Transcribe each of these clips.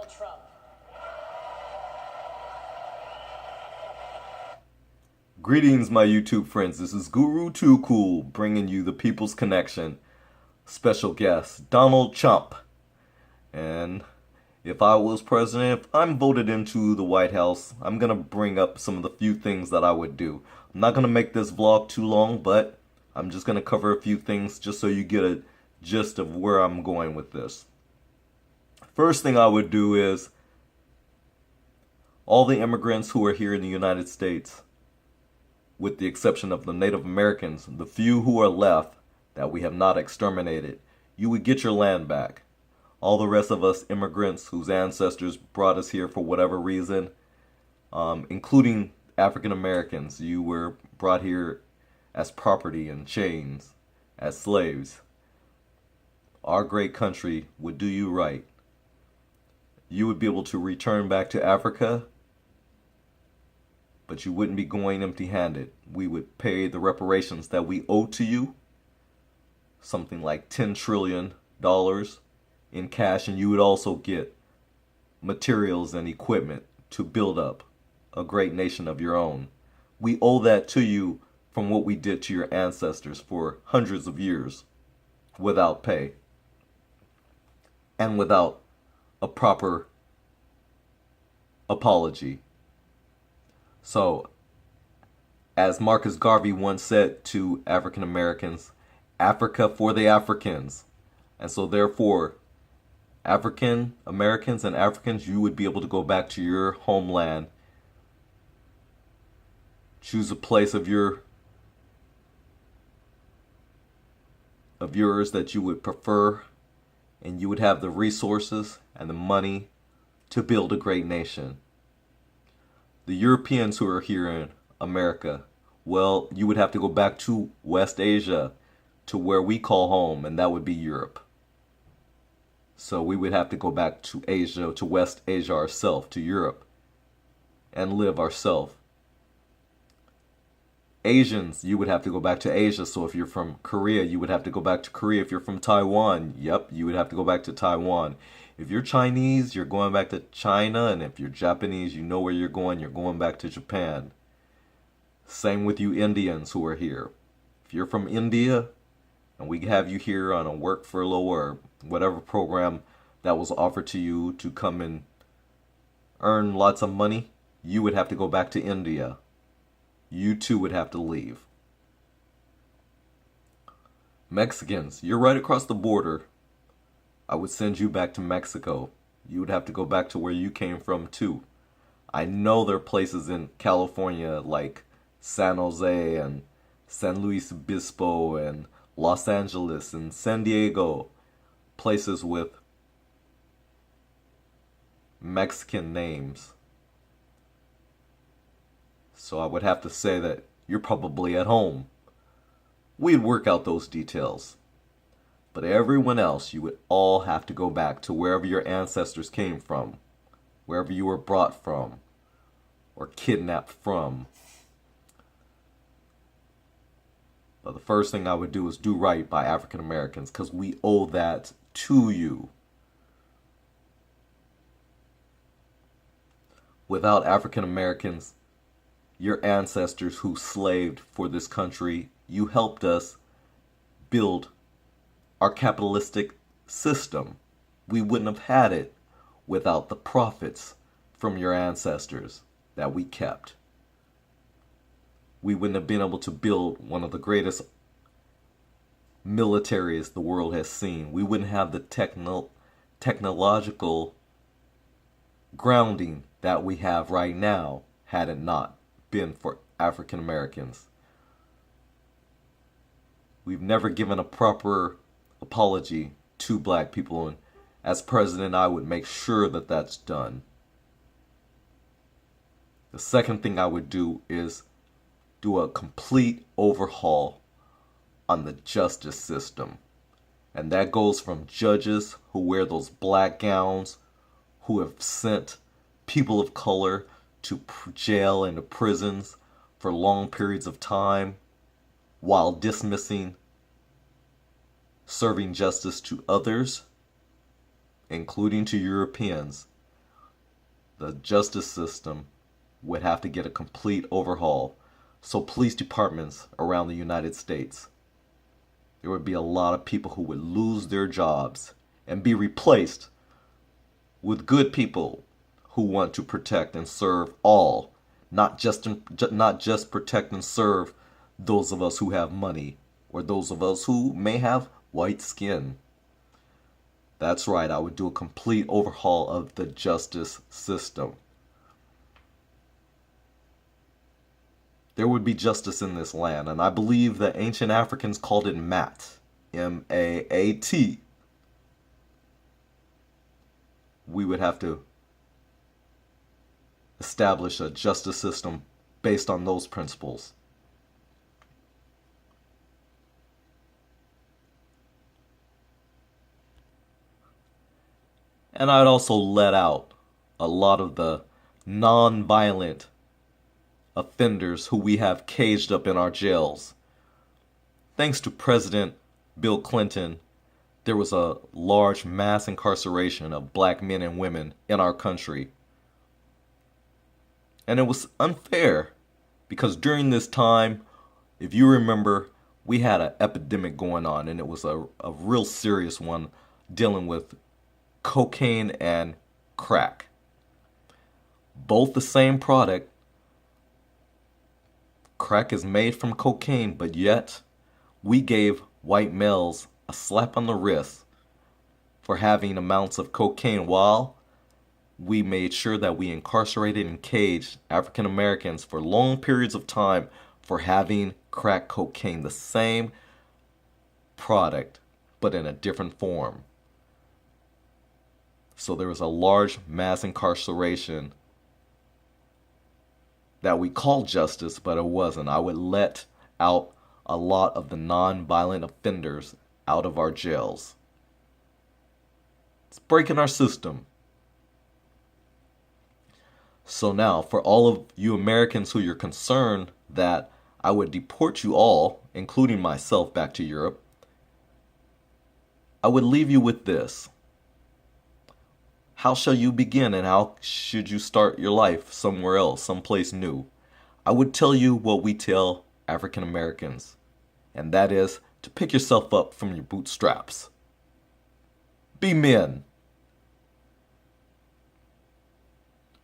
Donald Trump. Greetings, my YouTube friends. This is Guru Too Cool bringing you the People's Connection. Special guest, Donald Chump. And if I was president, if I'm voted into the White House, I'm going to bring up some of the few things that I would do. I'm not going to make this vlog too long, but I'm just going to cover a few things just so you get a gist of where I'm going with this. First thing I would do is all the immigrants who are here in the United States, with the exception of the Native Americans, the few who are left that we have not exterminated, you would get your land back. All the rest of us immigrants whose ancestors brought us here for whatever reason, including African Americans, you were brought here as property in chains, as slaves. Our great country would do you right. You would be able to return back to Africa, but you wouldn't be going empty-handed. We would pay the reparations that we owe to you, something like $10 trillion in cash, and you would also get materials and equipment to build up a great nation of your own. We owe that to you from what we did to your ancestors for hundreds of years without pay and without a proper apology. So, as Marcus Garvey once said to African Americans, Africa for the Africans. And so therefore, African Americans and Africans, you would be able to go back to your homeland, choose a place of yours that you would prefer, and you would have the resources and the money to build a great nation. The Europeans who are here in America, well, you would have to go back to West Asia, to where we call home, and that would be Europe. So we would have to go back to Asia, to West Asia ourselves, to Europe, and live ourselves. Asians, you would have to go back to Asia. So if you're from Korea, you would have to go back to Korea. If you're from Taiwan, yep, you would have to go back to Taiwan. If you're Chinese, you're going back to China. And if you're Japanese, you know where you're going back to Japan. Same with you Indians who are here. If you're from India, and we have you here on a work furlough or whatever program that was offered to you to come and earn lots of money, you would have to go back to India. You too would have to leave. Mexicans, you're right across the border. I would send you back to Mexico. You would have to go back to where you came from too. I know there are places in California like San Jose and San Luis Obispo and Los Angeles and San Diego, places with Mexican names. So I would have to say that you're probably at home. We'd work out those details. But everyone else, you would all have to go back to wherever your ancestors came from, wherever you were brought from, or kidnapped from. But the first thing I would do is do right by African Americans, because we owe that to you. Without African Americans, your ancestors who slaved for this country, you helped us build our capitalistic system. We wouldn't have had it without the profits from your ancestors that we kept. We wouldn't have been able to build one of the greatest militaries the world has seen. We wouldn't have the technological grounding that we have right now had it not been for African Americans. We've never given a proper apology to black people, and as president I would make sure that that's done. The second thing I would do is do a complete overhaul on the justice system. And that goes from judges who wear those black gowns, who have sent people of color to jail and to prisons for long periods of time, while dismissing serving justice to others, including to Europeans. The justice system would have to get a complete overhaul. So police departments around the United States, there would be a lot of people who would lose their jobs and be replaced with good people who want to protect and serve all, not just protect and serve those of us who have money or those of us who may have white skin. That's right, I would do a complete overhaul of the justice system. There would be justice in this land, and I believe the ancient Africans called it Maat, M-A-A-T. We would have to establish a justice system based on those principles. And I'd also let out a lot of the non-violent offenders who we have caged up in our jails. Thanks to President Bill Clinton, there was a large mass incarceration of black men and women in our country. And it was unfair because during this time, if you remember, we had an epidemic going on, and it was a real serious one dealing with cocaine and crack. Both the same product. Crack is made from cocaine, but yet we gave white males a slap on the wrist for having amounts of cocaine, while we made sure that we incarcerated and caged African Americans for long periods of time for having crack cocaine, the same product but in a different form. So there was a large mass incarceration that we called justice, but it wasn't. I would let out a lot of the non-violent offenders out of our jails. It's breaking our system. So now, for all of you Americans who you're concerned that I would deport you all, including myself, back to Europe, I would leave you with this. How shall you begin, and how should you start your life somewhere else, someplace new? I would tell you what we tell African Americans, and that is to pick yourself up from your bootstraps. Be men.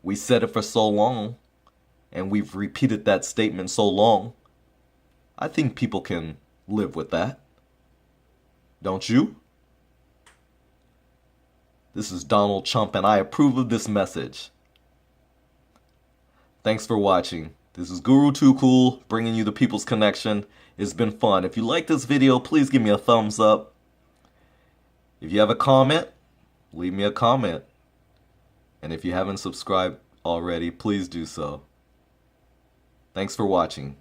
We said it for so long, and we've repeated that statement so long. I think people can live with that. Don't you? This is Donald Chump, and I approve of this message. Thanks for watching. This is Guru Too Cool, bringing you the People's Connection. It's been fun. If you like this video, please give me a thumbs up. If you have a comment, leave me a comment. And if you haven't subscribed already, please do so. Thanks for watching.